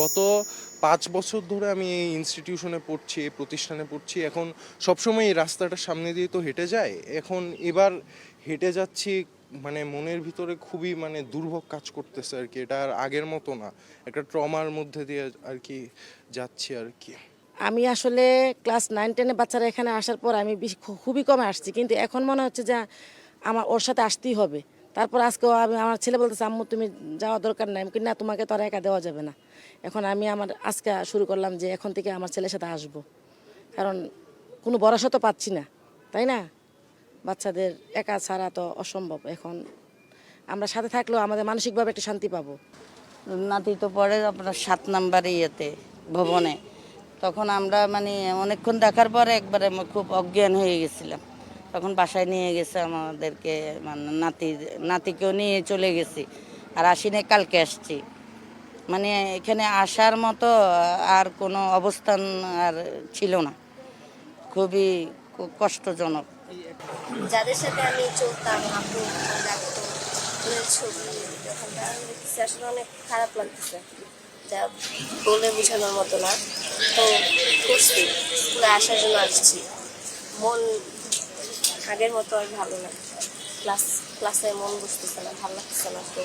গত 5 বছর ধরে আমি এই ইনস্টিটিউশনে পড়ছি, এই প্রতিষ্ঠানে পড়ছি। এখন সবসময় এই রাস্তাটার সামনে দিয়ে তো হেঁটে যায়। এখন এবার হেঁটে যাচ্ছি, মানে মনের ভিতরে খুবই মানে দুর্ভোগ কাজ করতেছে আর কি। এটা আর আগের মতো না, একটা ট্রমার মধ্যে দিয়ে আর কি যাচ্ছি আর কি। আমি আসলে ক্লাস 9-10 বাচ্চারা এখানে আসার পর আমি খুবই কমে আসছি, কিন্তু এখন মনে হচ্ছে যে আমার ওর সাথে আসতেই হবে। তারপর আজকে আমি আমার ছেলে বলতেছে, আম্মু তুমি যাওয়া দরকার নাই। আমি কি না, তোমাকে তো আর একা দেওয়া যাবে না। এখন আমি আজকে শুরু করলাম যে এখন থেকে আমার ছেলের সাথে আসবো, কারণ কোনো ভরসা তো পাচ্ছি না, তাই না? বাচ্চাদের একা ছাড়া তো অসম্ভব। এখন আমরা সাথে থাকলেও আমাদের মানসিকভাবে একটা শান্তি পাবো। নাতি তো পড়ে আপনার 7 নম্বরে ইয়েতে ভবনে। তখন আমরা মানে অনেকক্ষণ দেখার পরে একবারে খুব অজ্ঞান হয়ে গেছিলাম। তখন বাসায় নিয়ে গেছে আমাদেরকে, মানে নাতিকেও নিয়ে চলে গেছি। আর আসিনি, কালকে আসছি। মানে এখানে আসার মতো আর কোনো অবস্থান আর ছিল না, খুবই কষ্টজনক। যাদের সাথে আমি চলতাম, আপু ডাকতো, ওদের ছবি যখন দেখতেছি আসলে অনেক খারাপ লাগতেছে, যা বলে বোঝানোর মতো না। তো করছি, স্কুলে আসার জন্য আসছি। মন আগের মতো আর ভালো না, ক্লাসে মন বসতেছে না, ভালো লাগতেছে না। তো